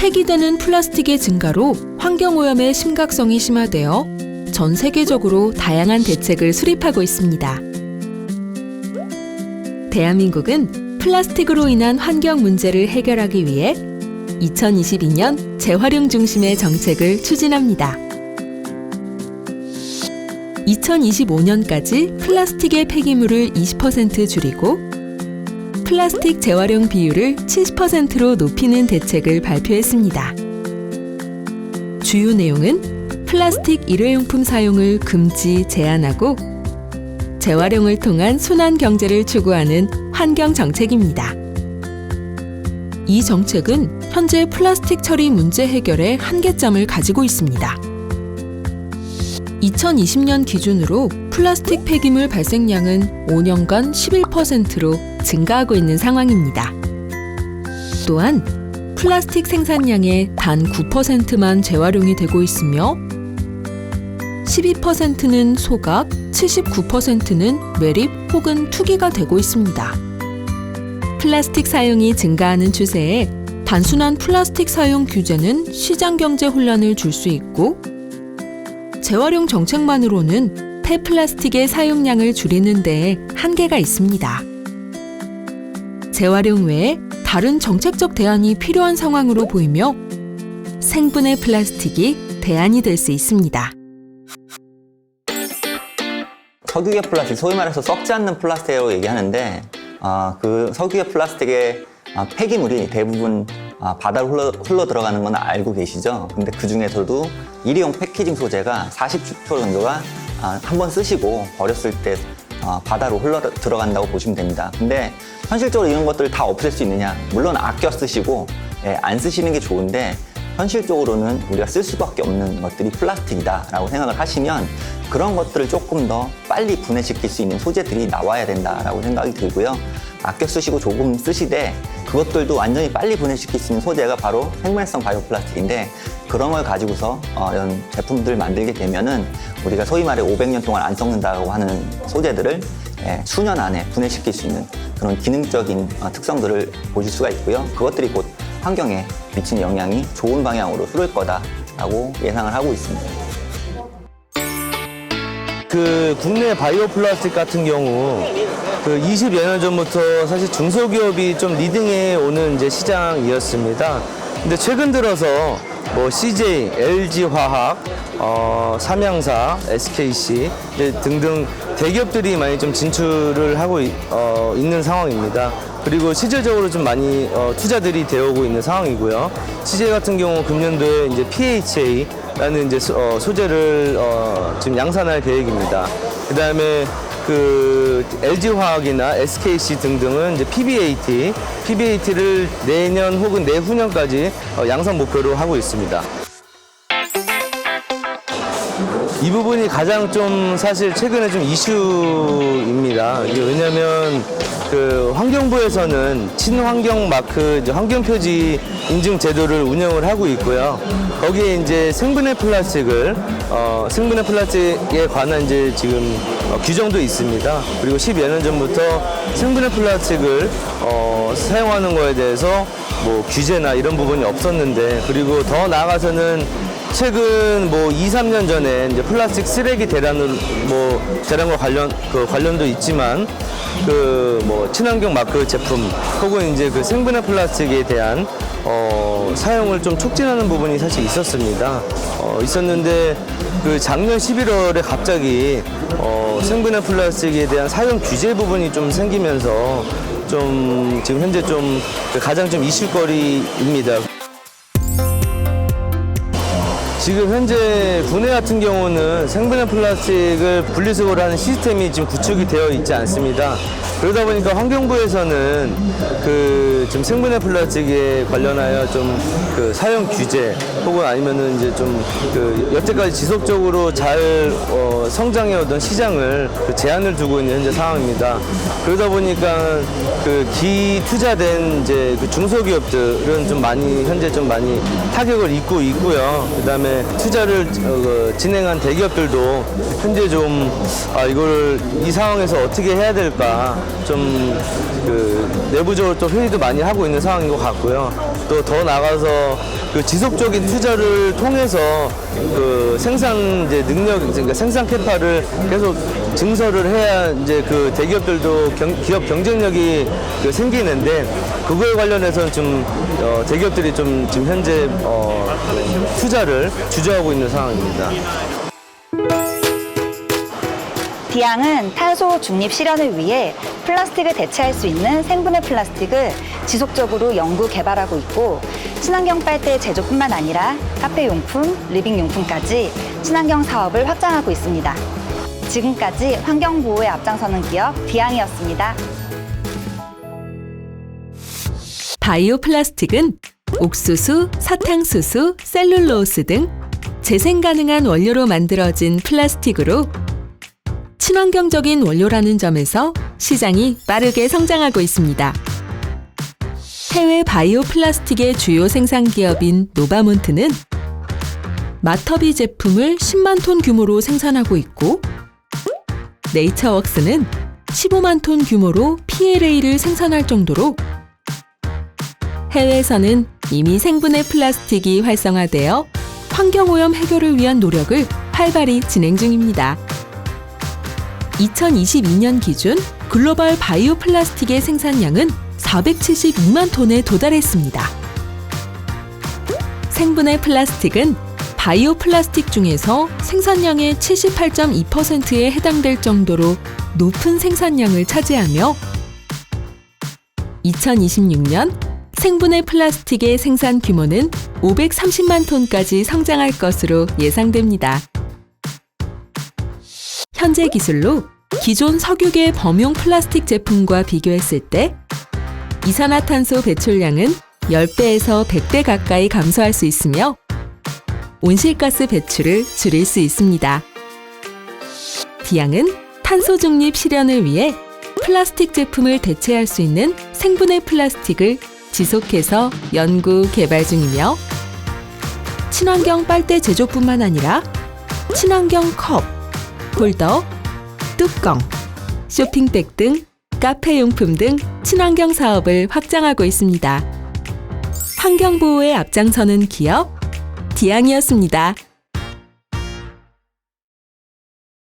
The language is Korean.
폐기되는 플라스틱의 증가로 환경오염의 심각성이 심화되어 전 세계적으로 다양한 대책을 수립하고 있습니다. 대한민국은 플라스틱으로 인한 환경 문제를 해결하기 위해 2022년 재활용 중심의 정책을 추진합니다. 2025년까지 플라스틱의 폐기물을 20% 줄이고 플라스틱 재활용 비율을 70%로 높이는 대책을 발표했습니다. 주요 내용은 플라스틱 일회용품 사용을 금지, 제한하고 재활용을 통한 순환 경제를 추구하는 환경 정책입니다. 이 정책은 현재 플라스틱 처리 문제 해결에 한계점을 가지고 있습니다. 2020년 기준으로 플라스틱 폐기물 발생량은 5년간 11%로 증가하고 있는 상황입니다. 또한 플라스틱 생산량의 단 9%만 재활용이 되고 있으며 12%는 소각, 79%는 매립 혹은 투기가 되고 있습니다. 플라스틱 사용이 증가하는 추세에 단순한 플라스틱 사용 규제는 시장 경제 혼란을 줄 수 있고 재활용 정책만으로는 폐플라스틱의 사용량을 줄이는 데 한계가 있습니다. 재활용 외에 다른 정책적 대안이 필요한 상황으로 보이며 생분해 플라스틱이 대안이 될 수 있습니다. 석유계 플라스틱, 소위 말해서 썩지 않는 플라스틱이라고 얘기하는데 그 석유계 플라스틱의 폐기물이 대부분 바다로 흘러 들어가는 건 알고 계시죠? 근데 그 중에서도 일회용 패키징 소재가 40% 정도가 한 번 쓰시고 버렸을 때 바다로 흘러 들어간다고 보시면 됩니다. 근데 현실적으로 이런 것들을 다 없앨 수 있느냐? 물론 아껴 쓰시고 안 쓰시는 게 좋은데 현실적으로는 우리가 쓸 수밖에 없는 것들이 플라스틱이다라고 생각을 하시면 그런 것들을 조금 더 빨리 분해시킬 수 있는 소재들이 나와야 된다라고 생각이 들고요. 아껴 쓰시고 조금 쓰시되 그것들도 완전히 빨리 분해시킬 수 있는 소재가 바로 생분해성 바이오 플라스틱인데 그런 걸 가지고서 이런 제품들을 만들게 되면은 우리가 소위 말해 500년 동안 안 썩는다고 하는 소재들을 수년 안에 분해시킬 수 있는 그런 기능적인 특성들을 보실 수가 있고요. 그것들이 곧 환경에 미치는 영향이 좋은 방향으로 흐를 거다라고 예상을 하고 있습니다. 그 국내 바이오 플라스틱 같은 경우 그 20여 년 전부터 사실 중소기업이 좀 리딩해 오는 이제 시장이었습니다. 근데 최근 들어서 뭐 CJ, LG화학, 삼양사, SKC 등등 대기업들이 많이 좀 진출을 하고 있는 상황입니다. 그리고 실질적으로 좀 많이 투자들이 되어 오고 있는 상황이고요. CJ 같은 경우 금년도에 이제 PHA라는 이제 소재를 지금 양산할 계획입니다. 그다음에 그 LG화학이나 SKC 등등은 이제 PBAT를 내년 혹은 내후년까지 양산 목표로 하고 있습니다. 이 부분이 가장 좀 사실 최근에 좀 이슈입니다. 왜냐하면 그 환경부에서는 친환경 마크 이제 환경표지 인증 제도를 운영을 하고 있고요. 거기에 이제 생분해 플라스틱에 관한 이제 지금 규정도 있습니다. 그리고 10여 년 전부터 생분해 플라스틱을 사용하는 거에 대해서 뭐 규제나 이런 부분이 없었는데 그리고 더 나아가서는 최근 뭐 2, 3년 전에 이제 플라스틱 쓰레기 대란과 관련도 있지만 그 뭐 친환경 마크 제품 혹은 이제 그 생분해 플라스틱에 대한 사용을 좀 촉진하는 부분이 사실 있었습니다. 있었는데 그 작년 11월에 갑자기 생분해 플라스틱에 대한 사용 규제 부분이 좀 생기면서 좀 지금 현재 좀 가장 좀 이슈거리입니다. 지금 현재 국내 같은 경우는 생분해 플라스틱을 분리수거를 하는 시스템이 지금 구축이 되어 있지 않습니다. 그러다 보니까 환경부에서는 그 지금 생분해 플라스틱에 관련하여 좀 그 사용 규제 혹은 아니면은 이제 좀 그 여태까지 지속적으로 잘 성장해 오던 시장을 그 제한을 두고 있는 현재 상황입니다. 그러다 보니까 그 기투자된 이제 그 중소기업들은 좀 많이 현재 좀 많이 타격을 입고 있고요. 그다음에 투자를 진행한 대기업들도 현재 좀 이거를 이 상황에서 어떻게 해야 될까 좀 그 내부적으로 또 회의도 많이 하고 있는 상황인 것 같고요. 또 더 나가서 그 지속적인 투자를 통해서 그 생산 이제 능력, 그러니까 생산 캐파를 계속 증설을 해야 이제 그 대기업들도 기업 경쟁력이 그 생기는데, 그거에 관련해서는 좀 대기업들이 좀 지금 현재 투자를 주저하고 있는 상황입니다. 디앙은 탄소 중립 실현을 위해 플라스틱을 대체할 수 있는 생분해 플라스틱을 지속적으로 연구 개발하고 있고, 친환경 빨대 제조뿐만 아니라 카페 용품, 리빙 용품까지 친환경 사업을 확장하고 있습니다. 지금까지 환경 보호에 앞장서는 기업 디앙이었습니다. 바이오 플라스틱은 옥수수, 사탕수수, 셀룰로스 등 재생 가능한 원료로 만들어진 플라스틱으로 친환경적인 원료라는 점에서 시장이 빠르게 성장하고 있습니다. 해외 바이오 플라스틱의 주요 생산 기업인 노바몬트는 마터비 제품을 10만 톤 규모로 생산하고 있고, 네이처웍스는 15만 톤 규모로 PLA를 생산할 정도로 해외에서는 이미 생분해 플라스틱이 활성화되어 환경오염 해결을 위한 노력을 활발히 진행 중입니다. 2022년 기준 글로벌 바이오 플라스틱의 생산량은 472만 톤에 도달했습니다. 생분해 플라스틱은 바이오 플라스틱 중에서 생산량의 78.2%에 해당될 정도로 높은 생산량을 차지하며 2026년 생분해 플라스틱의 생산 규모는 530만 톤까지 성장할 것으로 예상됩니다. 현재 기술로 기존 석유계 범용 플라스틱 제품과 비교했을 때 이산화탄소 배출량은 10배에서 100배 가까이 감소할 수 있으며 온실가스 배출을 줄일 수 있습니다. 디앙은 탄소 중립 실현을 위해 플라스틱 제품을 대체할 수 있는 생분해 플라스틱을 지속해서 연구 개발 중이며, 친환경 빨대 제조뿐만 아니라 친환경 컵, 홀더, 뚜껑, 쇼핑백 등 카페 용품 등 친환경 사업을 확장하고 있습니다. 환경보호에 앞장서는 기업 디앙이었습니다.